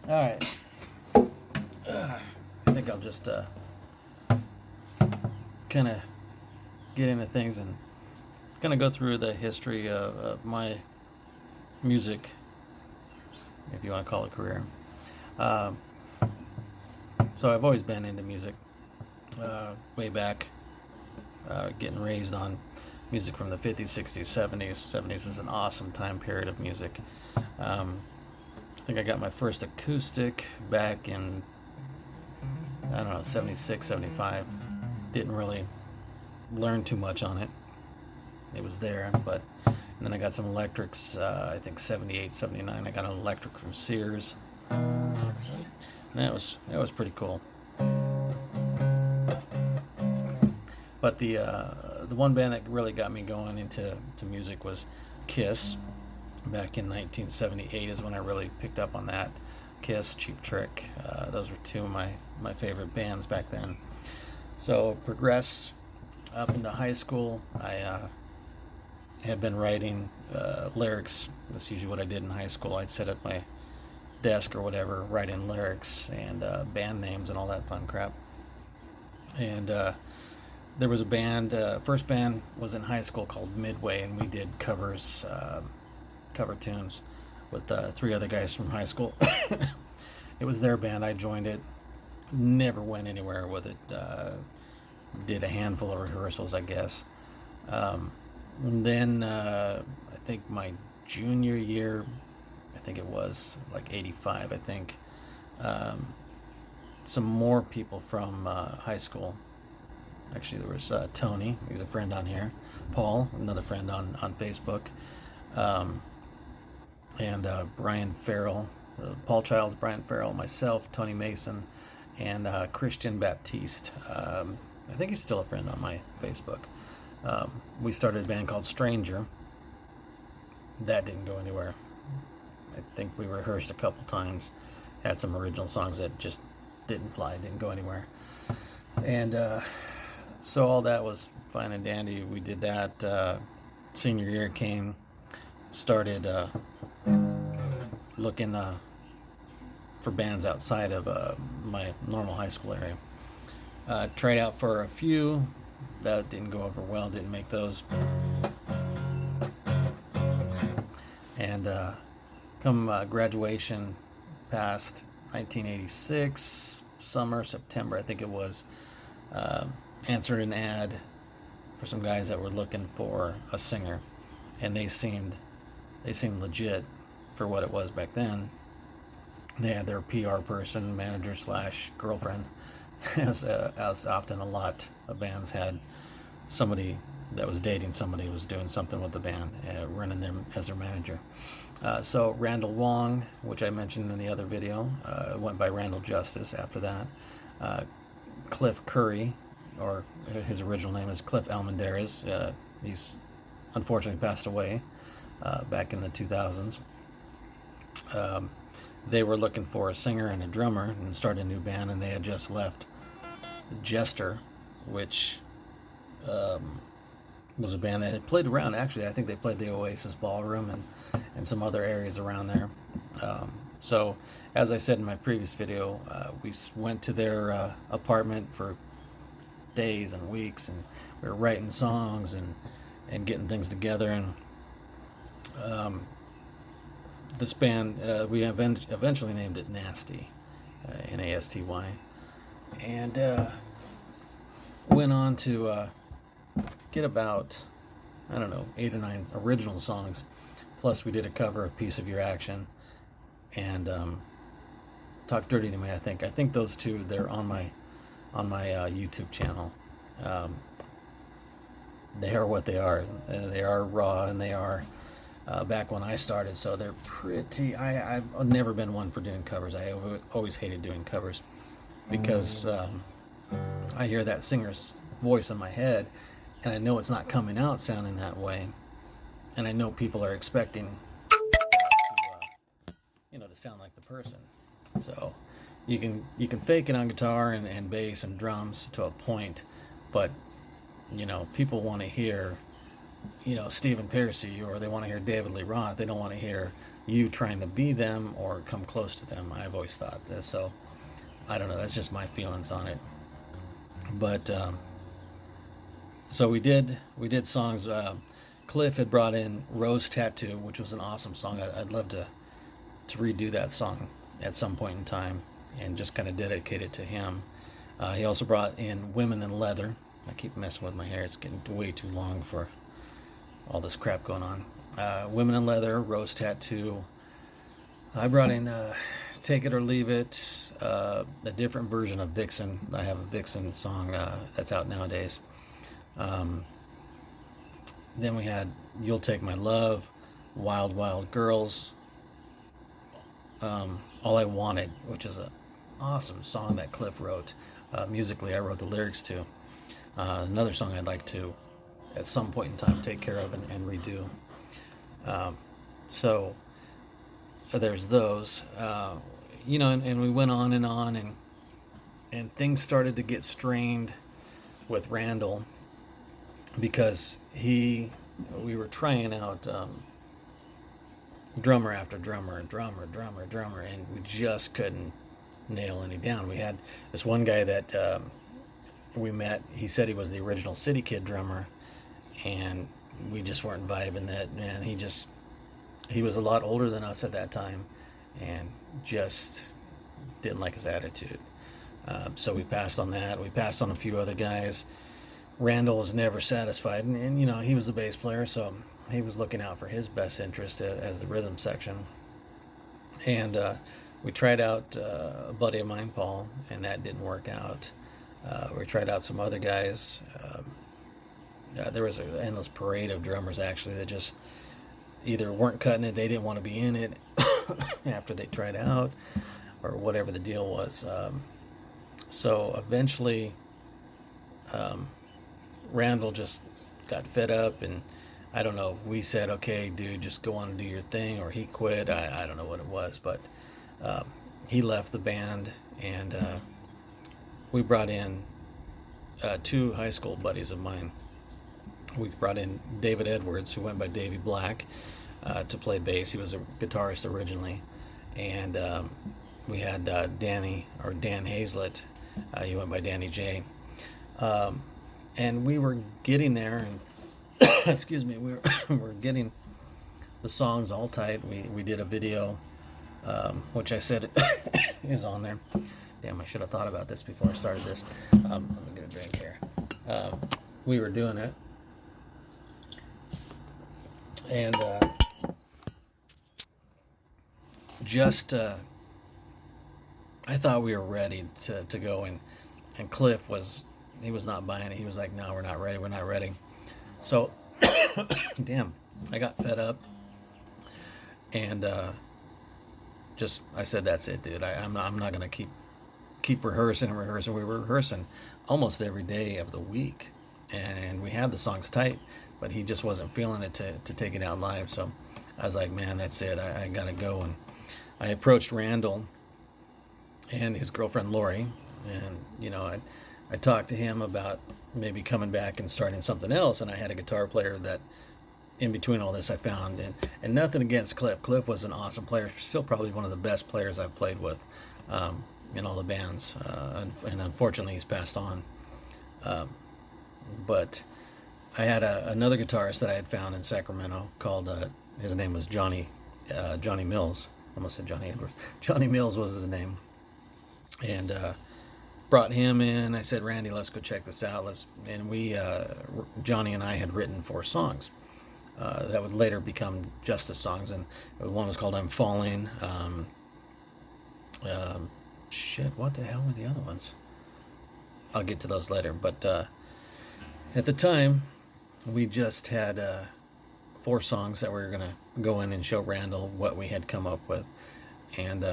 Alright. I think I'll just kind of get into things and kind of go through the history of my music, if you want to call it career. So I've always been into music, way back, getting raised on music from the 50s, 60s, 70s. 70s is an awesome time period of music. I think I got my first acoustic back in, I don't know, 76, 75. Didn't really learn too much on it. It was there, but and then I got some electrics, I think 78, 79. I got an electric from Sears. And that was pretty cool. But the one band that really got me going into music was Kiss. Back in 1978 is when I really picked up on that. Kiss, Cheap Trick. Those were two of my favorite bands back then. So progress up into high school. I had been writing lyrics. That's usually what I did in high school. I'd sit at my desk or whatever, writing lyrics and band names and all that fun crap. And there was a band, first band was in high school called Midway, and we did covers, cover tunes with three other guys from high school. It was their band. I joined it, never went anywhere with it. Did a handful of rehearsals, I guess. And then I think my junior year, I think it was like 85, I think, some more people from high school. Actually, there was Tony, he's a friend on here. Paul, another friend on Facebook. And Brian Farrell, Paul Childs, Brian Farrell, myself, Tony Mason, and Christian Baptiste. I think he's still a friend on my Facebook. We started a band called Stranger. That didn't go anywhere. I think we rehearsed a couple times, had some original songs that just didn't fly, didn't go anywhere. And so all that was fine and dandy. We did that. Senior year came, started looking for bands outside of my normal high school area. Tried out for a few. That didn't go over well, didn't make those. And come graduation past 1986, summer, September, I think it was, answered an ad for some guys that were looking for a singer, and they seemed legit for what it was back then. They had their PR person, manager slash girlfriend, as often a lot of bands had somebody that was dating somebody who was doing something with the band, running them as their manager. So Randall Wong, which I mentioned in the other video, went by Randall Justice after that. Cliff Curry, or his original name is Cliff Almendarez. He's unfortunately passed away back in the 2000s. They were looking for a singer and a drummer and started a new band, and they had just left Jester, which was a band that had played around. Actually, I think they played the Oasis Ballroom and some other areas around there. So, as I said in my previous video, we went to their apartment for days and weeks, and we were writing songs and getting things together. And this band, we eventually named it Nasty, Nasty, and went on to get about, I don't know, 8 or 9 original songs. Plus, we did a cover of Piece of Your Action and Talk Dirty to Me. I think those two, they're on my YouTube channel. They are what they are. They are raw, and they are back when I started. So they're pretty. I've never been one for doing covers. I always hated doing covers because I hear that singer's voice in my head, and I know it's not coming out sounding that way, and I know people are expecting to sound like the person. So you can fake it on guitar and bass and drums to a point, but people want to hear Stephen Pearcy, or they want to hear David Lee Roth. They don't want to hear you trying to be them or come close to them. I've always thought this. So I don't know. That's just my feelings on it. But so we did songs. Cliff had brought in Rose Tattoo, which was an awesome song. I'd love to redo that song at some point in time and just kind of dedicate it to him. He also brought in Women in Leather. I keep messing with my hair. It's getting way too long for all this crap going on. Women in Leather, Rose Tattoo. I brought in Take It or Leave It, a different version of Vixen. I have a Vixen song that's out nowadays. Then we had You'll Take My Love, Wild Wild Girls, All I Wanted, which is an awesome song that Cliff wrote. Musically, I wrote the lyrics to. Another song I'd like to, at some point in time, take care of and redo. So there's those, and we went on, and things started to get strained with Randall because we were trying out drummer after drummer, and we just couldn't nail any down. We had this one guy that we met. He said he was the original City Kid drummer, and we just weren't vibing that. Man, he was a lot older than us at that time, and just didn't like his attitude. So we passed on that. We passed on a few other guys. Randall was never satisfied, and he was the bass player, so he was looking out for his best interest as the rhythm section. And we tried out a buddy of mine, Paul, and that didn't work out. We tried out some other guys. There was an endless parade of drummers, actually, that just either weren't cutting it, they didn't want to be in it after they tried out, or whatever the deal was. So eventually, Randall just got fed up, and I don't know, we said, okay, dude, just go on and do your thing, or he quit. I don't know what it was, but he left the band, and we brought in two high school buddies of mine. We brought in David Edwards, who went by Davey Black, to play bass. He was a guitarist originally. And we had Dan Hazlett. He went by Danny J. And we were getting there, and excuse me, we were getting the songs all tight. We did a video, which I said is on there. Damn, I should have thought about this before I started this. Let me get a drink here. We were doing it. And I thought we were ready to go, and Cliff was not buying it. He was like, no, we're not ready. So damn, I got fed up, and I said, that's it, dude. I'm not gonna keep rehearsing. We were rehearsing almost every day of the week, and we had the songs tight, but he just wasn't feeling it to take it out live. So I was like, man, that's it. I gotta go. And I approached Randall and his girlfriend Lori, and I talked to him about maybe coming back and starting something else. And I had a guitar player that, in between all this, I found, and nothing against Cliff. Cliff was an awesome player, still probably one of the best players I've played with in all the bands. And unfortunately, he's passed on. But I had another guitarist that I had found in Sacramento called, his name was Johnny Mills. I almost said Johnny Edwards. Johnny Mills was his name. And brought him in. I said, Randy, let's go check this out. Johnny and I had written 4 songs that would later become Justice songs. And one was called I'm Falling. What the hell were the other ones? I'll get to those later. But at the time, we just had 4 songs that we were going to go in and show Randall what we had come up with. And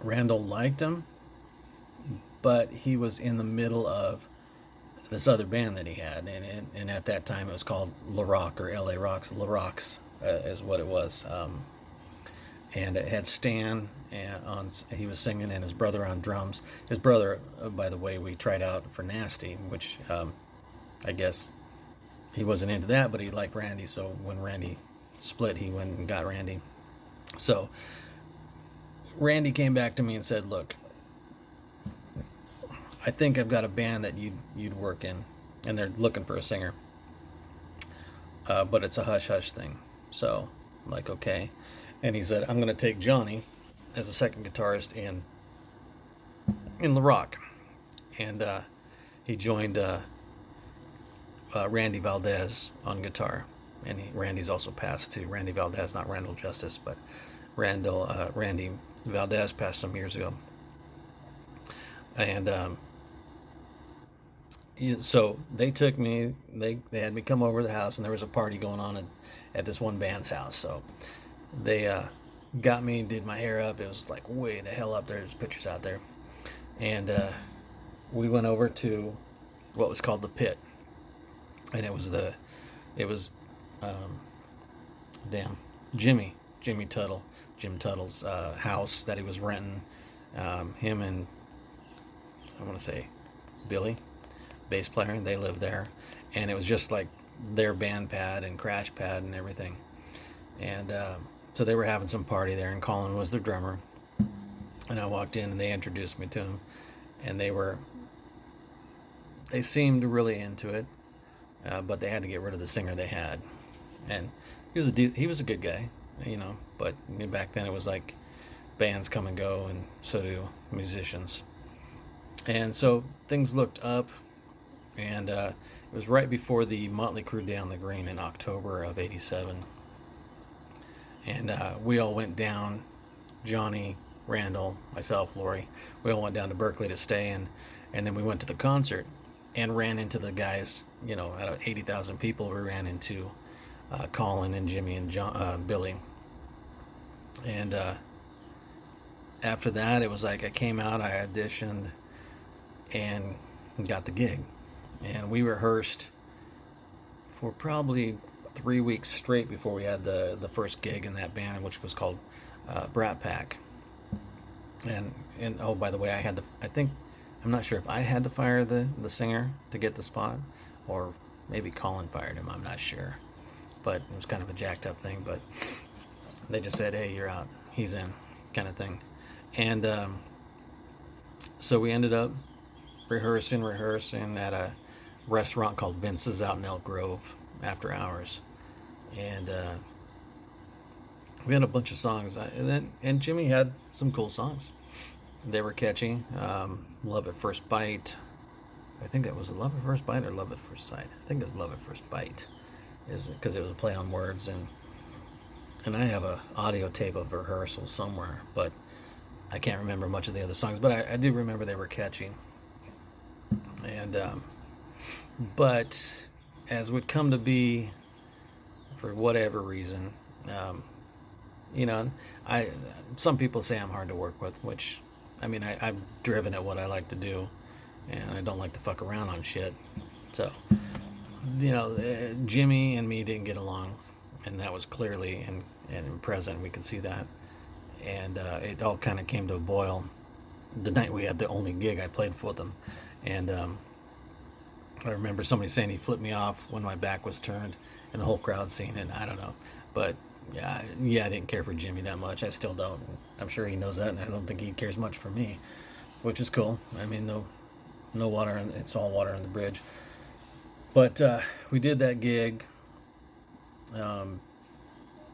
Randall liked them, but he was in the middle of this other band that he had. And at that time, it was called La Rock, or LA Rocks. La Rocks is what it was. And it had Stan he was singing, and his brother on drums. His brother, by the way, we tried out for Nasty, which I guess he wasn't into that, but he liked Randy. So when Randy split, he went and got Randy. So Randy came back to me and said, "Look, I think I've got a band that you'd work in, and they're looking for a singer, but it's a hush hush thing." So I'm like, okay. And he said, "I'm going to take Johnny as a second guitarist in the rock," and he joined Randy Valdez on guitar, and Randy's also passed too. Randy Valdez, not Randall Justice, but Randy Valdez passed some years ago, and so they took me. They had me come over to the house, and there was a party going on at this one band's house. So they got me, did my hair up. It was like way the hell up there. There's pictures out there, and we went over to what was called the Pit, and it was Jim Tuttle's house that he was renting. Him and I want to say Billy, bass player, they lived there, and it was just like their band pad and crash pad and everything. And so they were having some party there, and Colin was their drummer. And I walked in, and they introduced me to him, and they seemed really into it, but they had to get rid of the singer they had, and he was a good guy, you know. But back then it was like bands come and go, and so do musicians. And so things looked up, and it was right before the Motley Crue Down the Green in October of '87, and we all went down. Johnny, Randall, myself, Lori, we all went down to Berkeley to stay, and then we went to the concert and ran into the guys. You know, out of 80,000 people, we ran into Colin and Jimmy and Billy. And after that, it was like I came out, I auditioned, and got the gig. And we rehearsed for probably 3 weeks straight before we had the first gig in that band, which was called Brat Pack. And oh, by the way, I'm not sure if I had to fire the singer to get the spot, or maybe Colin fired him, I'm not sure. But it was kind of a jacked up thing, but they just said, "Hey, you're out, he's in," kind of thing. And so we ended up rehearsing at a restaurant called Vince's out in Elk Grove after hours. And we had a bunch of songs, and Jimmy had some cool songs. They were catchy. Love at First Bite. I think that was Love at First Bite or Love at First Sight. I think it was Love at First Bite, because it was a play on words. And I have a audio tape of rehearsals somewhere, but I can't remember much of the other songs. But I do remember they were catchy. And but as would come to be, for whatever reason, you know, some people say I'm hard to work with, which, I mean, I'm driven at what I like to do, and I don't like to fuck around on shit. So, you know, Jimmy and me didn't get along, and that was clearly and present. We could see that, and it all kind of came to a boil the night we had the only gig I played with him. And I remember somebody saying he flipped me off when my back was turned, and the whole crowd seen it. I don't know, but yeah, I didn't care for Jimmy that much. I still don't. I'm sure he knows that, and I don't think he cares much for me, which is cool. I mean, no water, it's all water on the bridge. But we did that gig, and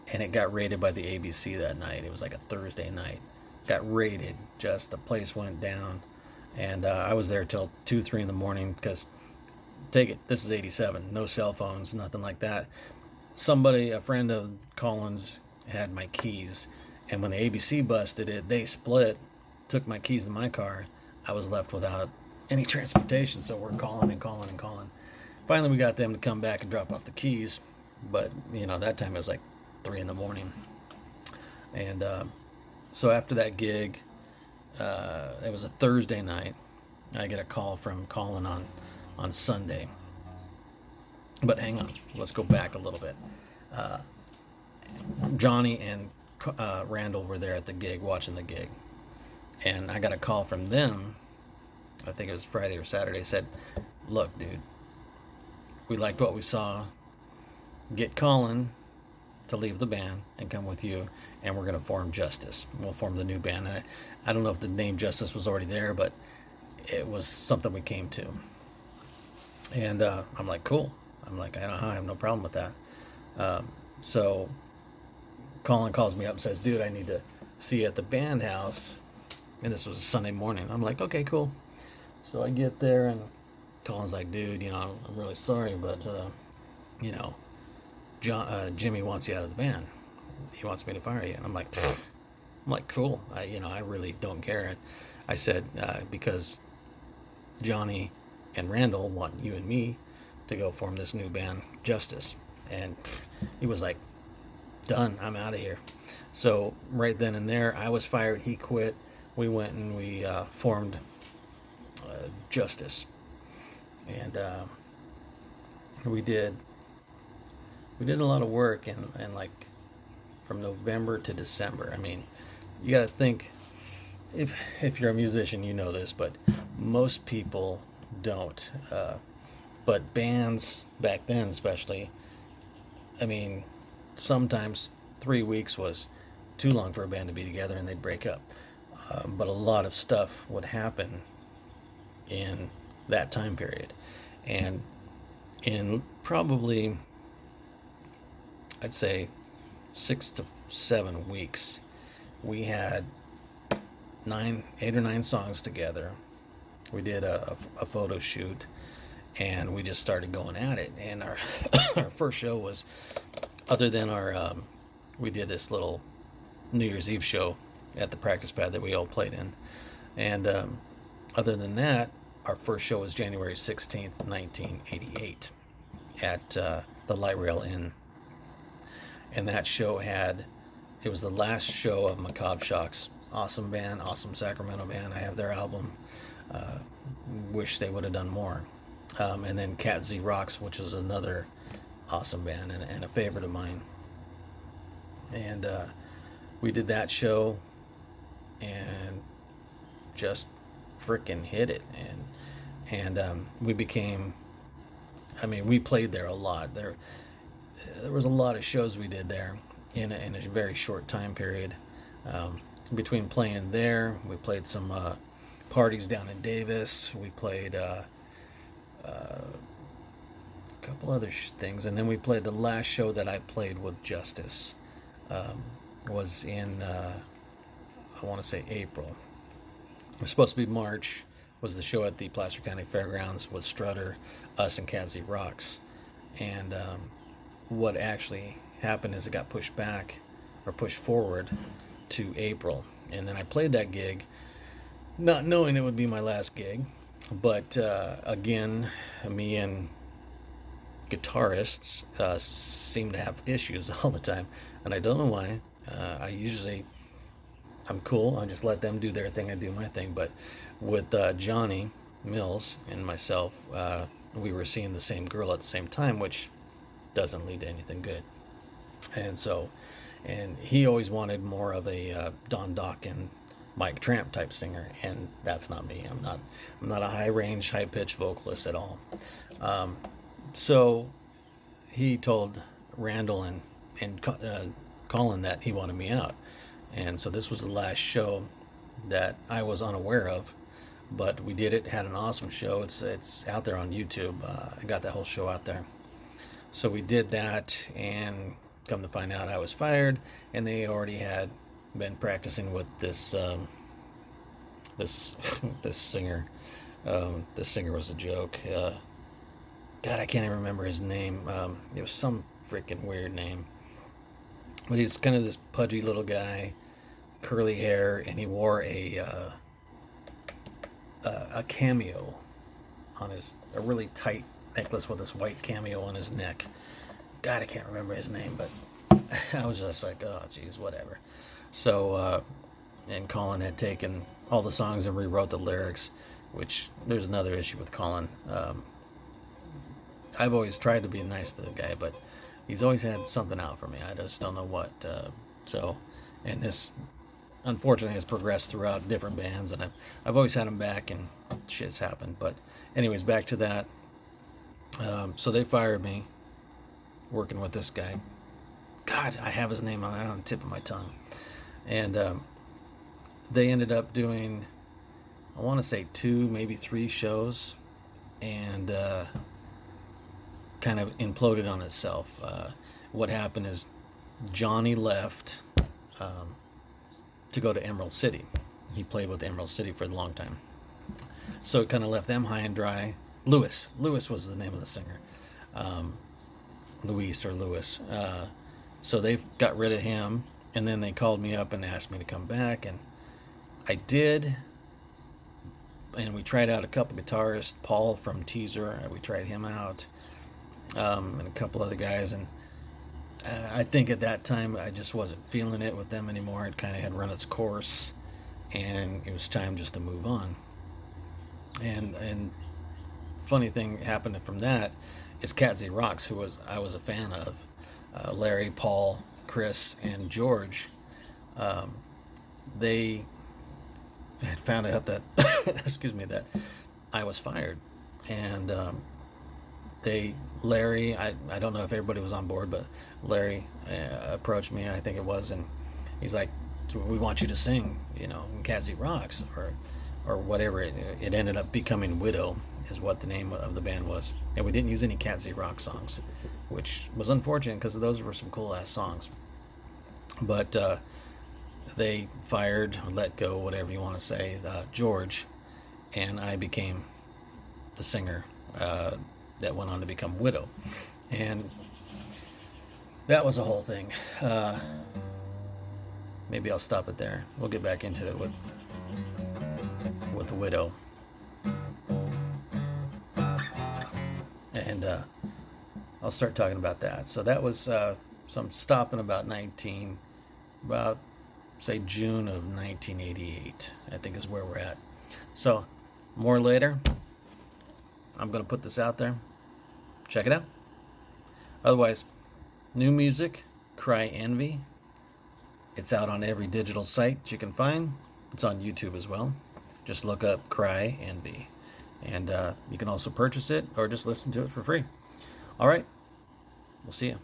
it got raided by the ABC that night. It was like a Thursday night. Got raided. Just the place went down, and I was there till 2-3 in the morning, because this is '87, no cell phones, nothing like that. A friend of Colin's, had my keys, and when the ABC busted it, they split, took my keys to my car. I was left without any transportation, so we're calling and calling and calling. Finally, we got them to come back and drop off the keys, but you know, that time it was like 3 in the morning. And so after that gig, it was a Thursday night. I get a call from Colin on Sunday. But hang on, let's go back a little bit. Johnny and Randall were there at the gig, watching the gig, and I got a call from them. I think it was Friday or Saturday. Said, "Look, dude, we liked what we saw. Get Colin to leave the band and come with you, and we're going to form Justice. We'll form the new band. And I don't know if the name Justice was already there, but it was something we came to. And I'm like, cool. I'm like, I have no problem with that. So Colin calls me up and says, dude, I need to see you at the band house. And this was a Sunday morning. I'm like, okay, cool. So I get there, and Colin's like, dude, I'm really sorry, but, Jimmy wants you out of the band. He wants me to fire you. And I'm like, cool. I really don't care. And I said, because Johnny and Randall want you and me to go form this new band, Justice. And he was like, done, I'm out of here. So right then and there, I was fired, he quit. We went and we formed Justice. And we did a lot of work, and like from November to December. I mean, you got to think, if you're a musician, you know this, but most people don't. But bands back then, especially, I mean, sometimes 3 weeks was too long for a band to be together, and they'd break up. But a lot of stuff would happen in that time period, and in probably, I'd say, 6 to 7 weeks, we had 8 or 9 songs together. We did a photo shoot, and we just started going at it. And our our first show was, other than our we did this little New Year's Eve show at the practice pad that we all played in, and other than that, our first show was January 16th, 1988, at the Light Rail Inn. And that show it was the last show of Macabre Shock's awesome band, awesome Sacramento band. I have their album. Wish they would have done more. And then Cat Z Rocks, which is another awesome band and a favorite of mine. And we did that show and just freaking hit it. And we became, we played there a lot. There was a lot of shows we did there in a very short time period. Between playing there, we played some parties down in Davis. We played a couple other things, and then we played the last show that I played with Justice. Was in I want to say April. It was supposed to be March. Was the show at the Placer County Fairgrounds with Strutter, us, and Cat Z Rocks. And what actually happened is it got pushed back, or pushed forward, to April. And then I played that gig, not knowing it would be my last gig. But again, me and guitarists seem to have issues all the time, and I don't know why. I'm cool. I just let them do their thing. I do my thing. But with Johnny Mills and myself, we were seeing the same girl at the same time, which doesn't lead to anything good. And he always wanted more of a Don Dock and Mike Tramp type singer, and that's not me. I'm not a high range, high pitched vocalist at all. So he told Randall and Colin that he wanted me out, and so this was the last show that I was unaware of, but we did it. Had an awesome show. It's out there on YouTube. I got that whole show out there. So we did that, and come to find out, I was fired, and they already had been practicing with this this singer. This singer was a joke. God, I can't even remember his name. It was some freaking weird name, but he was kind of this pudgy little guy, curly hair, and he wore a cameo on a really tight necklace with this white cameo on his neck. God, I can't remember his name, but I was just like, oh, geez, whatever. So, and Colin had taken all the songs and rewrote the lyrics, which there's another issue with Colin. I've always tried to be nice to the guy, but he's always had something out for me. I just don't know what. And this, unfortunately, has progressed throughout different bands, and I've always had him back, and shit's happened. But anyways, back to that. So they fired me working with this guy. God, I have his name on the tip of my tongue. And they ended up doing, I want to say 2, maybe 3 shows, and kind of imploded on itself. What happened is Johnny left to go to Emerald City. He played with Emerald City for a long time. So it kind of left them high and dry. Lewis was the name of the singer. Luis or Lewis. So they got rid of him, and then they called me up and asked me to come back, and I did. And we tried out a couple guitarists, Paul from Teaser, we tried him out, and a couple other guys, and I think at that time I just wasn't feeling it with them anymore. It kind of had run its course, and it was time just to move on. And funny thing happened from that is Cat Z Rocks, who I was a fan of, Larry, Paul, Chris, and George. They had found out that excuse me, that I was fired, and Larry, I don't know if everybody was on board, but Larry approached me, I think it was, and he's like, we want you to sing, in Cat Z Rocks, or whatever. It ended up becoming Widow is what the name of the band was, and we didn't use any Cat Z Rock songs, which was unfortunate because those were some cool ass songs. But they fired, let go, whatever you want to say, George, and I became the singer that went on to become Widow. And that was a whole thing. Maybe I'll stop it there. We'll get back into it with Widow. And I'll start talking about that. So that was, so I'm stopping about say June of 1988, I think is where we're at. So more later. I'm going to put this out there. Check it out. Otherwise, new music, Cry Envy. It's out on every digital site you can find. It's on YouTube as well. Just look up Cry Envy. And you can also purchase it or just listen to it for free. All right. We'll see you.